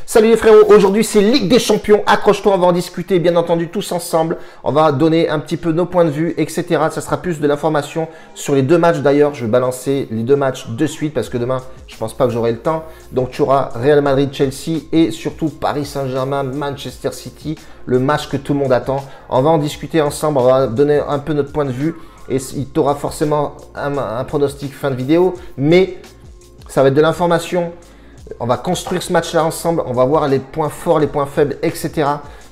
Salut les frérots, aujourd'hui c'est Ligue des Champions, accroche-toi, on va en discuter bien entendu tous ensemble, on va donner un petit peu nos points de vue, etc. Ça sera plus de l'information sur les deux matchs d'ailleurs, je vais balancer les deux matchs de suite parce que demain je pense pas que j'aurai le temps. Donc tu auras Real Madrid-Chelsea et surtout Paris Saint-Germain-Manchester City, le match que tout le monde attend. On va en discuter ensemble, on va donner un peu notre point de vue et il t'aura forcément un pronostic fin de vidéo, mais ça va être de l'information. On va construire ce match-là ensemble, on va voir les points forts, les points faibles, etc.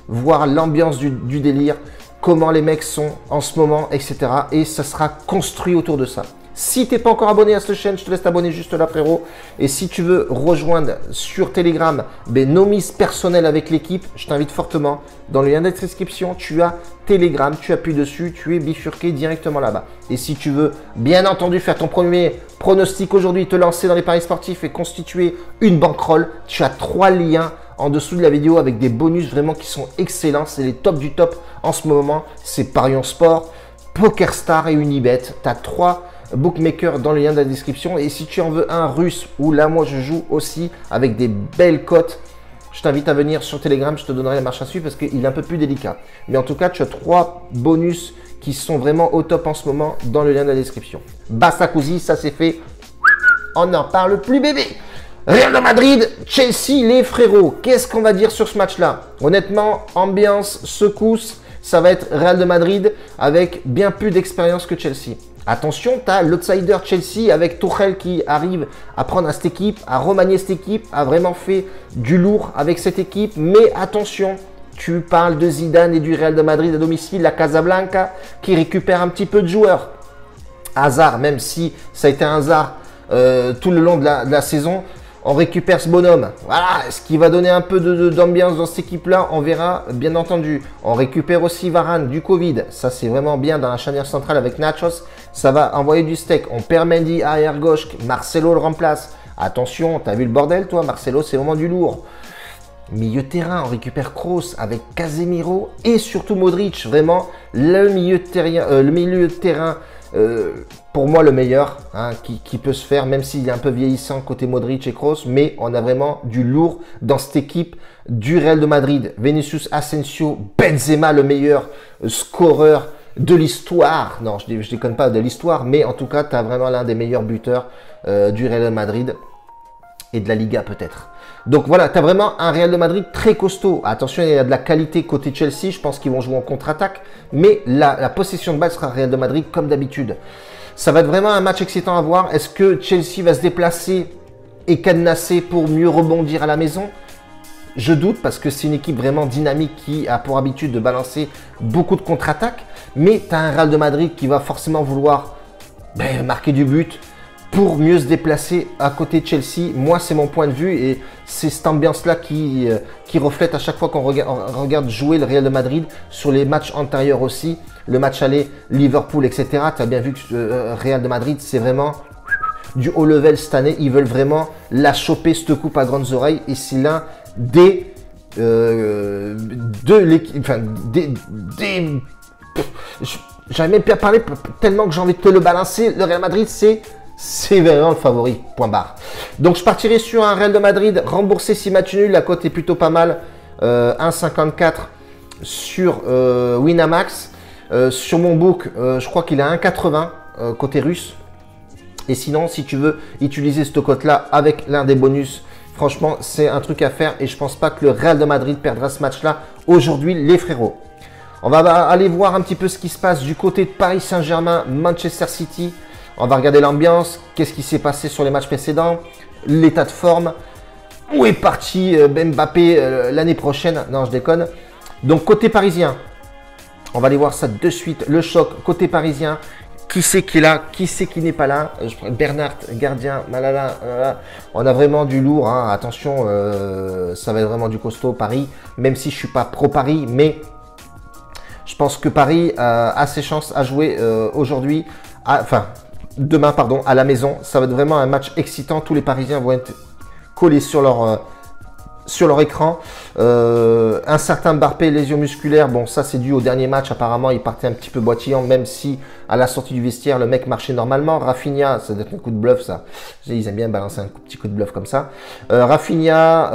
Voir l'ambiance du délire, comment les mecs sont en ce moment, etc. Et ça sera construit autour de ça. Si tu n'es pas encore abonné à cette chaîne, je te laisse t'abonner juste là, frérot. Et si tu veux rejoindre sur Telegram nos mises personnelles avec l'équipe, je t'invite fortement. Dans le lien de description, tu as Telegram, tu appuies dessus, tu es bifurqué directement là-bas. Et si tu veux, bien entendu, faire ton premier pronostic aujourd'hui, te lancer dans les paris sportifs et constituer une bankroll, tu as 3 liens en dessous de la vidéo avec des bonus vraiment qui sont excellents. C'est les top du top en ce moment. C'est Parion Sport, PokerStar et Unibet. Tu as 3 bookmakers dans le lien de la description. Et si tu en veux un russe, où là, moi, je joue aussi avec des belles cotes, je t'invite à venir sur Telegram. Je te donnerai la marche à suivre parce qu'il est un peu plus délicat. Mais en tout cas, tu as 3 bonus qui sont vraiment au top en ce moment dans le lien de la description. Basta così, ça c'est fait. On n'en parle plus, bébé. Real de Madrid, Chelsea, les frérots. Qu'est-ce qu'on va dire sur ce match-là? Honnêtement, ambiance, secousse, ça va être Real de Madrid avec bien plus d'expérience que Chelsea. Attention, tu as l'outsider Chelsea avec Tuchel qui arrive à prendre à cette équipe, à remanier cette équipe, a vraiment fait du lourd avec cette équipe. Mais attention, tu parles de Zidane et du Real de Madrid à domicile, la Casablanca, qui récupère un petit peu de joueurs. Hazard, même si ça a été un hasard tout le long de la saison, on récupère ce bonhomme. Voilà, ce qui va donner un peu d'ambiance dans cette équipe-là, on verra, bien entendu. On récupère aussi Varane du Covid. Ça, c'est vraiment bien dans la charnière centrale avec Nachos. Ça va envoyer du steak. On perd Mendy arrière gauche. Marcelo le remplace. Attention, t'as vu le bordel, toi? Marcelo, c'est vraiment du lourd. Milieu de terrain, on récupère Kroos avec Casemiro et surtout Modric. Vraiment, le milieu de terrain pour moi le meilleur qui peut se faire, même s'il est un peu vieillissant côté Modric et Kroos, mais on a vraiment du lourd dans cette équipe du Real de Madrid. Vinicius Asensio, Benzema, le meilleur scoreur de l'histoire. Non, je déconne pas de l'histoire, mais en tout cas, tu as vraiment l'un des meilleurs buteurs du Real de Madrid et de la Liga peut-être. Donc voilà, tu as vraiment un Real de Madrid très costaud. Attention, il y a de la qualité côté Chelsea. Je pense qu'ils vont jouer en contre-attaque. Mais la possession de balle sera Real de Madrid comme d'habitude. Ça va être vraiment un match excitant à voir. Est-ce que Chelsea va se déplacer et cadenasser pour mieux rebondir à la maison? Je doute parce que c'est une équipe vraiment dynamique qui a pour habitude de balancer beaucoup de contre-attaques. Mais tu as un Real de Madrid qui va forcément vouloir marquer du but pour mieux se déplacer à côté de Chelsea. Moi, c'est mon point de vue et c'est cette ambiance-là qui reflète à chaque fois qu'on regarde jouer le Real de Madrid sur les matchs antérieurs aussi. Le match aller, Liverpool, etc. Tu as bien vu que Real de Madrid, c'est vraiment du haut level cette année. Ils veulent vraiment la choper, cette coupe à grandes oreilles. Et c'est l'un des... J'avais même pas parlé tellement que j'ai envie de te le balancer. Le Real Madrid, c'est vraiment le favori, point barre. Donc, je partirai sur un Real de Madrid remboursé 6 matchs nuls. La cote est plutôt pas mal. 1,54 sur Winamax. Sur mon book, je crois qu'il est à 1,80 côté russe. Et sinon, si tu veux utiliser cette cote-là avec l'un des bonus, franchement, c'est un truc à faire. Et je pense pas que le Real de Madrid perdra ce match-là aujourd'hui, les frérots. On va aller voir un petit peu ce qui se passe du côté de Paris Saint-Germain, Manchester City. On va regarder l'ambiance, qu'est-ce qui s'est passé sur les matchs précédents, l'état de forme, où est parti Mbappé l'année prochaine. Non, je déconne. Donc, côté parisien, on va aller voir ça de suite. Le choc, côté parisien, qui c'est qui est là, qui c'est qui n'est pas là. Bernard, gardien, Malala, on a vraiment du lourd. Attention, ça va être vraiment du costaud, Paris. Même si je ne suis pas pro-Paris, mais je pense que Paris a ses chances à jouer aujourd'hui. Demain, pardon, à la maison. Ça va être vraiment un match excitant. Tous les Parisiens vont être collés sur leur écran. Un certain Mbappé, lésion musculaire. Bon, ça, c'est dû au dernier match. Apparemment, il partait un petit peu boitillant, même si à la sortie du vestiaire, le mec marchait normalement. Rafinha, ça doit être un coup de bluff, ça. Ils aiment bien balancer un petit coup de bluff comme ça. Rafinha,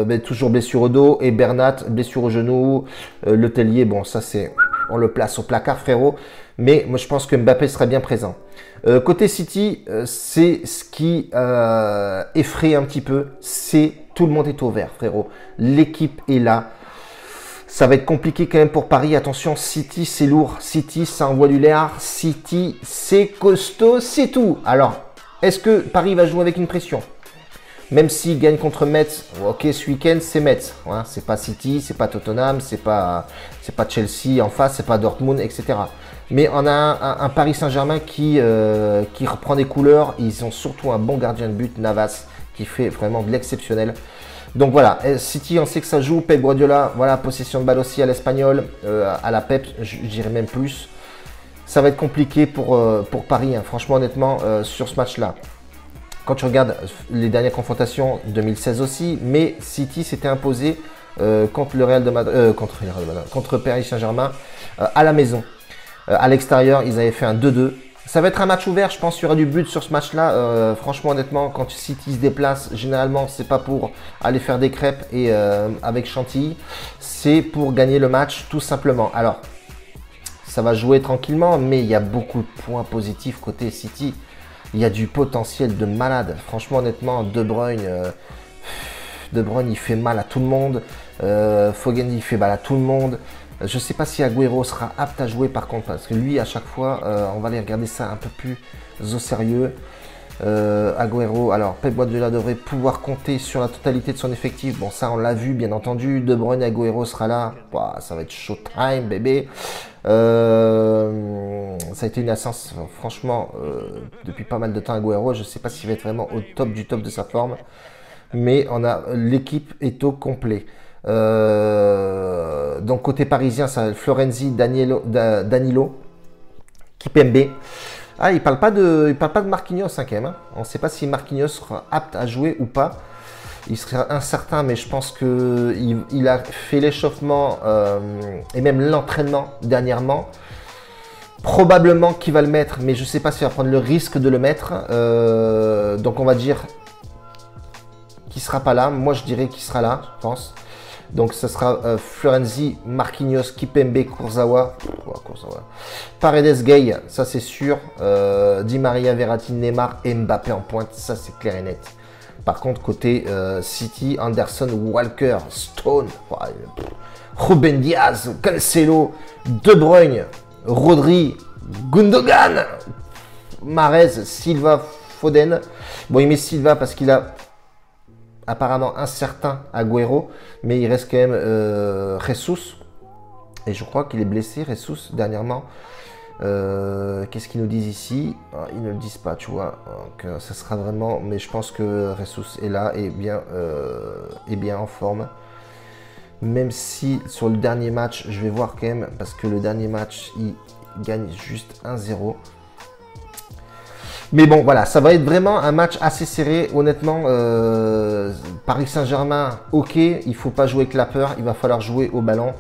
mais toujours blessure au dos. Et Bernat, blessure au genou. Le Tellier, bon, ça c'est... On le place au placard, frérot. Mais moi, je pense que Mbappé sera bien présent. Côté City, c'est ce qui effraie un petit peu. C'est tout le monde est au vert, frérot. L'équipe est là. Ça va être compliqué quand même pour Paris. Attention, City, c'est lourd. City, ça envoie du léard. City, c'est costaud, c'est tout. Alors, est-ce que Paris va jouer avec une pression? Même s'il gagne contre Metz, ok, ce week-end, c'est Metz. Hein, c'est pas City, c'est pas Tottenham, c'est pas Chelsea en face, c'est pas Dortmund, etc. Mais on a un Paris Saint-Germain qui reprend des couleurs. Ils ont surtout un bon gardien de but, Navas, qui fait vraiment de l'exceptionnel. Donc voilà, City, on sait que ça joue. Pep Guardiola, voilà, possession de balle aussi à l'Espagnol, à la Pep, je dirais même plus. Ça va être compliqué pour Paris, hein, franchement, honnêtement, sur ce match-là. Quand tu regardes les dernières confrontations, 2016 aussi, mais City s'était imposé contre le Real de Madrid, contre Paris Saint-Germain à la maison. À l'extérieur, ils avaient fait un 2-2. Ça va être un match ouvert, je pense qu'il y aura du but sur ce match-là. Franchement, honnêtement, quand City se déplace, généralement, c'est pas pour aller faire des crêpes et avec Chantilly, c'est pour gagner le match, tout simplement. Alors, ça va jouer tranquillement, mais il y a beaucoup de points positifs côté City. Il y a du potentiel de malade. Franchement, honnêtement, De Bruyne, il fait mal à tout le monde. Foden, il fait mal à tout le monde. Je ne sais pas si Agüero sera apte à jouer par contre, parce que lui, à chaque fois, on va aller regarder ça un peu plus au sérieux. Agüero, alors Pep Guardiola devrait pouvoir compter sur la totalité de son effectif. Bon, ça, on l'a vu, bien entendu. De Bruyne, Agüero sera là. Wow, ça va être showtime, bébé. Ça a été une absence, franchement, depuis pas mal de temps. Agüero, je ne sais pas s'il va être vraiment au top du top de sa forme. Mais l'équipe est au complet. Donc côté parisien, ça va être Florenzi, Danilo, Kipembe. Ah, il parle pas de Marquinhos, hein, quand même. Hein. On ne sait pas si Marquinhos sera apte à jouer ou pas. Il serait incertain, mais je pense qu'il a fait l'échauffement et même l'entraînement dernièrement. Probablement qu'il va le mettre, mais je ne sais pas s'il va prendre le risque de le mettre. Donc on va dire qu'il ne sera pas là. Moi, je dirais qu'il sera là, je pense. Donc, ce sera Florenzi, Marquinhos, Kipembe, Kurzawa. Paredes, Gay, ça c'est sûr. Di Maria, Verratti, Neymar et Mbappé en pointe. Ça, c'est clair et net. Par contre, côté City, Anderson, Walker, Stone, Ruben Diaz, Cancelo, De Bruyne, Rodri, Gundogan, Mahrez, Silva, Foden. Bon, il met Silva parce qu'il a apparemment un certain Agüero, mais il reste quand même Jesus. Et je crois qu'il est blessé, Jesus, dernièrement. Qu'est-ce qu'ils nous disent ici? Ils ne le disent pas, tu vois. Donc, ça sera vraiment... Mais je pense que Jesus est là et bien en forme. Même si sur le dernier match, je vais voir quand même, parce que le dernier match, il gagne juste 1-0. Mais bon, voilà, ça va être vraiment un match assez serré. Honnêtement, Paris Saint-Germain, ok, il ne faut pas jouer avec la peur, il va falloir jouer au ballon.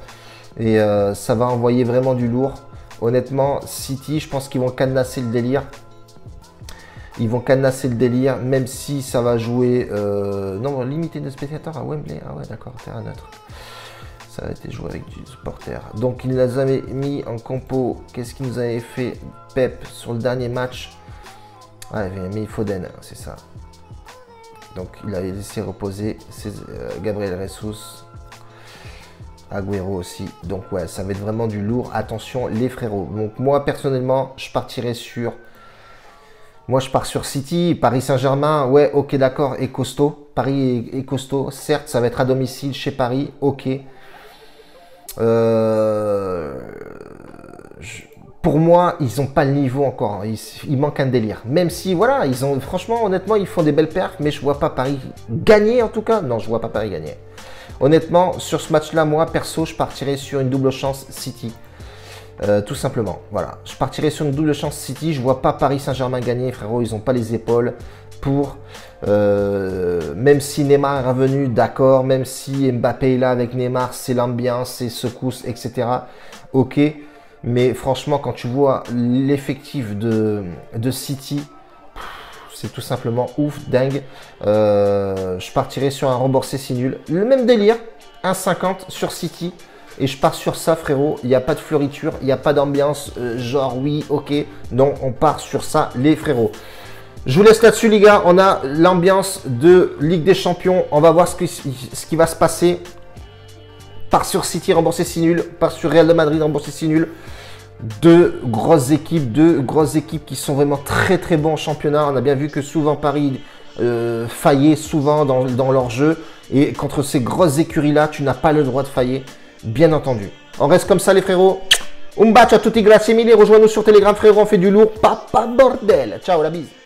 Et ça va envoyer vraiment du lourd. Honnêtement, City, je pense qu'ils vont cadenasser le délire. Ils vont cadenasser le délire, même si ça va jouer... nombre limité de spectateurs à Wembley. Ah ouais, d'accord, terrain neutre. Ça a été joué avec du supporter. Donc, il nous avait mis en compo. Qu'est-ce qu'il nous avait fait Pep sur le dernier match? Ah, il avait mis Foden, c'est ça. Donc, il avait laissé reposer Gabriel Jesus, Agüero aussi. Donc, ouais, ça va être vraiment du lourd. Attention, les frérots. Donc, moi, personnellement, je partirais sur... Moi, je pars sur City. Paris Saint-Germain, ouais, ok, d'accord, est costaud. Paris est costaud. Certes, ça va être à domicile chez Paris, ok. Pour moi, ils n'ont pas le niveau encore. Il manque un délire. Même si, voilà, franchement, honnêtement, ils font des belles perfs, mais je ne vois pas Paris gagner, en tout cas. Non, je ne vois pas Paris gagner. Honnêtement, sur ce match-là, moi, perso, je partirais sur une double chance City. Tout simplement, voilà. Je partirais sur une double chance City. Je ne vois pas Paris Saint-Germain gagner, frérot. Ils n'ont pas les épaules pour... même si Neymar est revenu, d'accord. Même si Mbappé est là avec Neymar, c'est l'ambiance, c'est secousse, etc. Ok. Mais franchement, quand tu vois l'effectif de City, C'est tout simplement ouf, dingue. Je partirai sur un remboursé si nul. Le même délire, 1,50 sur City. Et je pars sur ça, frérot. Il n'y a pas de fleuriture, il n'y a pas d'ambiance. Genre, oui, ok. Non, on part sur ça, les frérots. Je vous laisse là-dessus, les gars. On a l'ambiance de Ligue des Champions. On va voir ce qui va se passer. Part sur City, remboursé si nul. Part sur Real de Madrid, remboursé si nul. Deux grosses équipes qui sont vraiment très très bons en championnat. On a bien vu que souvent Paris faillait souvent dans leur jeu. Et contre ces grosses écuries-là, tu n'as pas le droit de faillir, bien entendu. On reste comme ça, les frérots. Un bacio a tutti, grazie mille. Rejoins-nous sur Telegram, frérot. On fait du lourd. Papa bordel. Ciao, la bise.